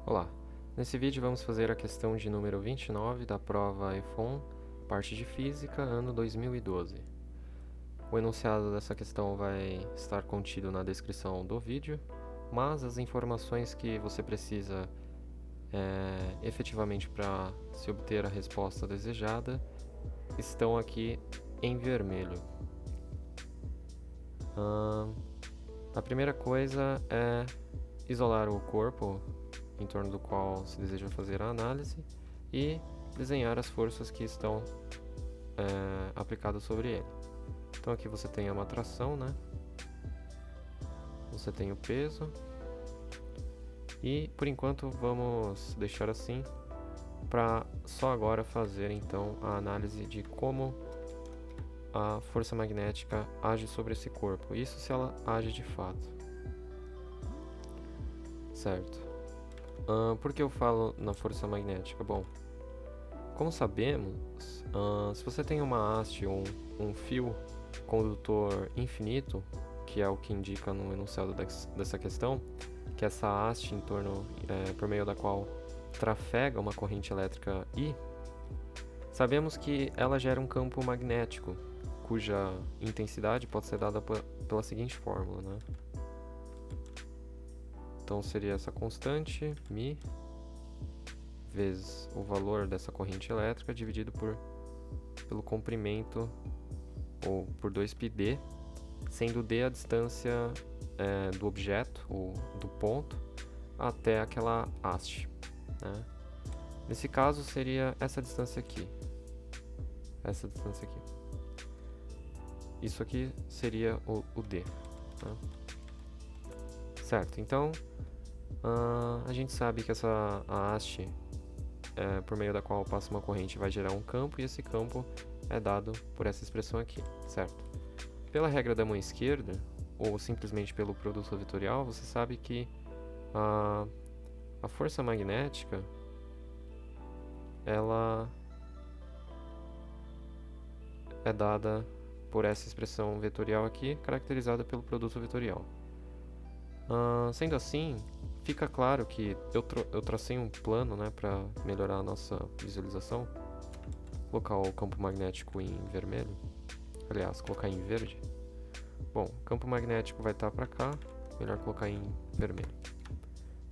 Olá, nesse vídeo vamos fazer a questão de número 29 da prova EFON, parte de Física, ano 2012. O enunciado dessa questão vai estar contido na descrição do vídeo, mas as informações que você precisa efetivamente para se obter a resposta desejada estão aqui em vermelho. A primeira coisa é isolar o corpo em torno do qual se deseja fazer a análise e desenhar as forças que estão aplicadas sobre ele. Então aqui você tem uma tração, né? Você tem o peso e por enquanto vamos deixar assim para só agora fazer então a análise de como a força magnética age sobre esse corpo. Isso se ela age de fato. Certo. Por que eu falo na força magnética? Bom, como sabemos, se você tem uma haste ou um fio condutor infinito, que é o que indica no enunciado dessa questão, que é essa haste em torno, por meio da qual trafega uma corrente elétrica I, sabemos que ela gera um campo magnético, cuja intensidade pode ser dada pela seguinte fórmula, né? Então seria essa constante, μ, vezes o valor dessa corrente elétrica dividido pelo comprimento, ou por 2πd, sendo d a distância do objeto, ou do ponto, até aquela haste, né? Nesse caso seria essa distância aqui. Essa distância aqui. Isso aqui seria o d, né? Certo, então a gente sabe que essa haste, por meio da qual passa uma corrente, vai gerar um campo, e esse campo é dado por essa expressão aqui, certo? Pela regra da mão esquerda, ou simplesmente pelo produto vetorial, você sabe que a força magnética, ela é dada por essa expressão vetorial aqui, caracterizada pelo produto vetorial. Sendo assim, fica claro que eu tracei um plano, né, para melhorar a nossa visualização. Vou colocar o campo magnético em vermelho, aliás, colocar em verde. Bom, o campo magnético vai estar para cá, melhor colocar em vermelho.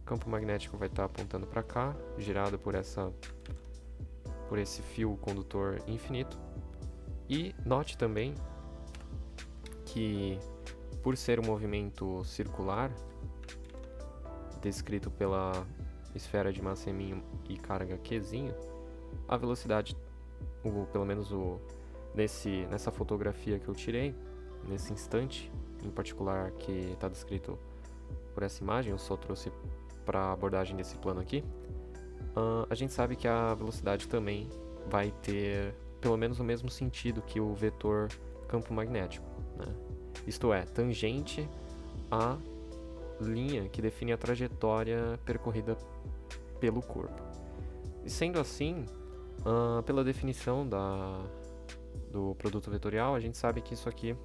O campo magnético vai estar apontando para cá, girado por esse fio condutor infinito. E note também que, por ser um movimento circular, descrito pela esfera de massa m e carga qzinho, a velocidade, pelo menos nessa fotografia que eu tirei, nesse instante em particular que está descrito por essa imagem, eu só trouxe para a abordagem desse plano aqui, a gente sabe que a velocidade também vai ter pelo menos o mesmo sentido que o vetor campo magnético, né? Isto é, tangente à linha que define a trajetória percorrida pelo corpo. E sendo assim, pela definição do produto vetorial, a gente sabe que isso aqui,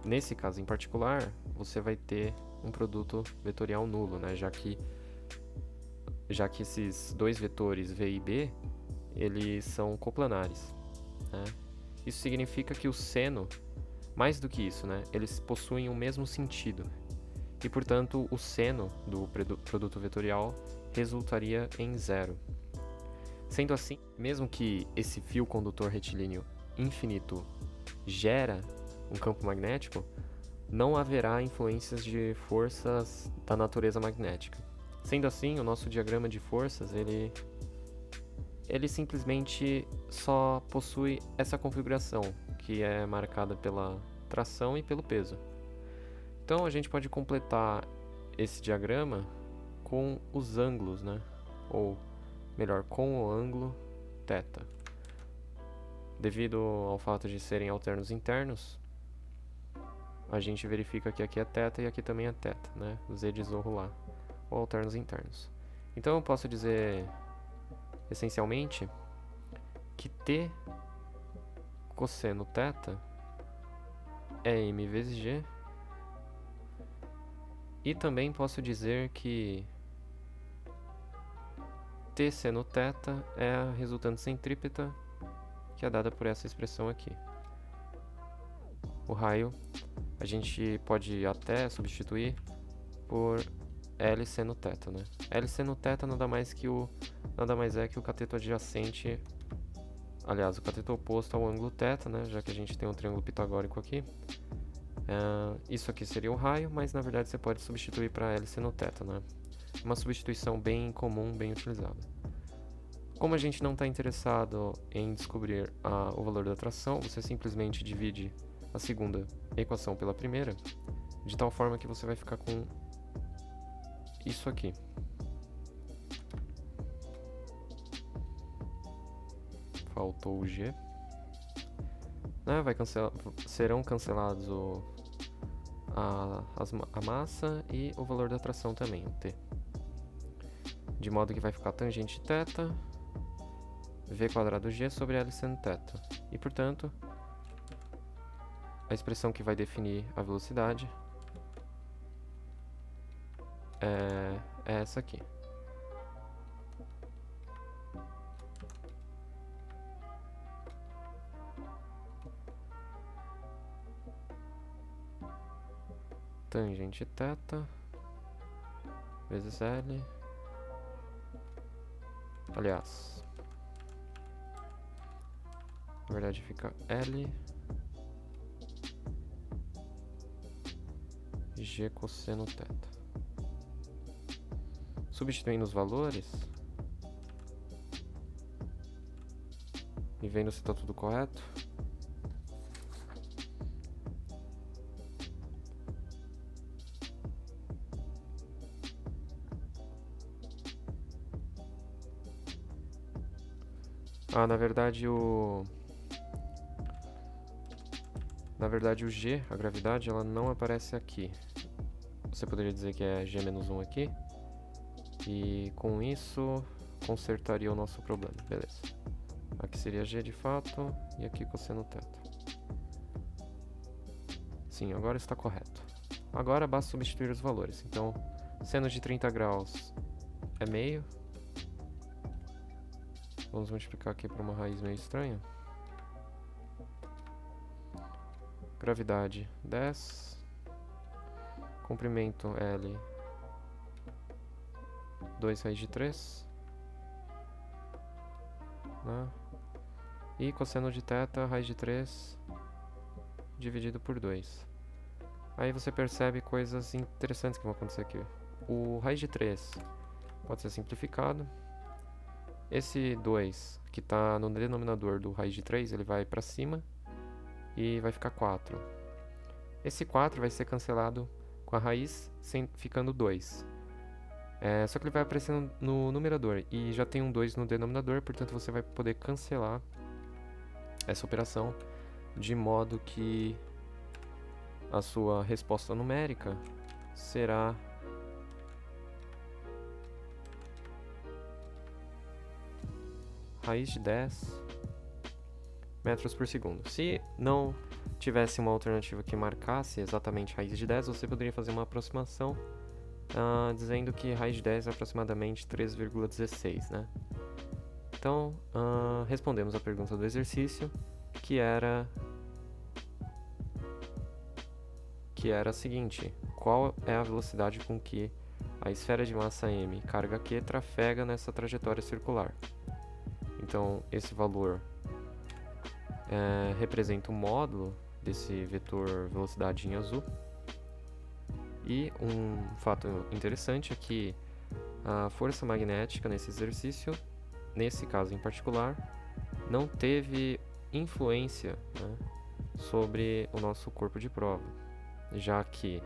nesse caso em particular, você vai ter um produto vetorial nulo, né? Já que esses dois vetores v e b, eles são coplanares, né? Isso significa que o seno, mais do que isso, né, eles possuem o mesmo sentido, e portanto o seno do produto vetorial resultaria em zero. Sendo assim, mesmo que esse fio condutor retilíneo infinito gera um campo magnético, não haverá influências de forças da natureza magnética. Sendo assim, o nosso diagrama de forças, ele simplesmente só possui essa configuração, que é marcada pela tração e pelo peso. Então a gente pode completar esse diagrama com os ângulos, né? Ou melhor, com o ângulo θ. Devido ao fato de serem alternos internos, a gente verifica que aqui é θ e aqui também é θ, né? Z de zorro lá, ou alternos internos. Então eu posso dizer, essencialmente, que t cosseno θ é m vezes g, e também posso dizer que T seno θ é a resultante centrípeta, que é dada por essa expressão aqui. O raio a gente pode até substituir por L seno θ, né? L seno θ nada mais é que o cateto adjacente, aliás, o cateto oposto ao ângulo θ, né? Já que a gente tem um triângulo pitagórico aqui. Isso aqui seria o raio, mas na verdade você pode substituir para L seno θ, né? Uma substituição bem comum, bem utilizada. Como a gente não está interessado em descobrir o valor da atração, você simplesmente divide a segunda equação pela primeira, de tal forma que você vai ficar com isso aqui. Faltou o G. Né? Serão cancelados a massa e o valor da atração também, o T. De modo que vai ficar tangente θ, V quadrado G sobre L seno θ. E, portanto, a expressão que vai definir a velocidade é essa aqui. Tangente θ vezes L. Aliás, na verdade fica L G cosseno θ. Substituindo os valores e vendo se está tudo correto, na verdade o G, a gravidade, ela não aparece aqui. Você poderia dizer que é G-1 aqui. E com isso, consertaria o nosso problema. Beleza. Aqui seria G de fato e aqui cosseno θ. Sim, agora está correto. Agora basta substituir os valores. Então, seno de 30 graus é meio. Vamos multiplicar aqui por uma raiz meio estranha. Gravidade 10. Comprimento L 2 raiz de 3. Né? E cosseno de θ, raiz de 3 dividido por 2. Aí você percebe coisas interessantes que vão acontecer aqui. O raiz de 3 pode ser simplificado. Esse 2 que está no denominador do raiz de 3, ele vai para cima e vai ficar 4. Esse 4 vai ser cancelado com a raiz ficando 2. Só que ele vai aparecer no numerador e já tem um 2 no denominador, portanto você vai poder cancelar essa operação de modo que a sua resposta numérica será raiz de 10 metros por segundo. Se não tivesse uma alternativa que marcasse exatamente raiz de 10, você poderia fazer uma aproximação dizendo que raiz de 10 é aproximadamente 3,16, né? Então, respondemos a pergunta do exercício, que era a seguinte: qual é a velocidade com que a esfera de massa m, carga q, trafega nessa trajetória circular? Então, esse valor representa o módulo desse vetor velocidade em azul. E um fato interessante é que a força magnética nesse exercício, nesse caso em particular, não teve influência, né, sobre o nosso corpo de prova, já que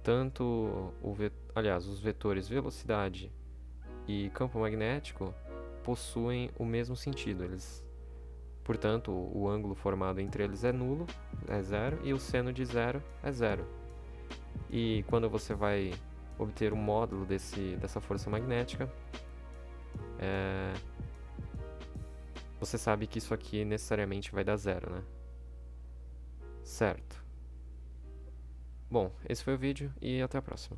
tanto os vetores velocidade e campo magnético possuem o mesmo sentido. Portanto, o ângulo formado entre eles é nulo, é zero, e o seno de zero é zero. E quando você vai obter o módulo dessa força magnética, você sabe que isso aqui necessariamente vai dar zero, né? Certo. Bom, esse foi o vídeo e até a próxima.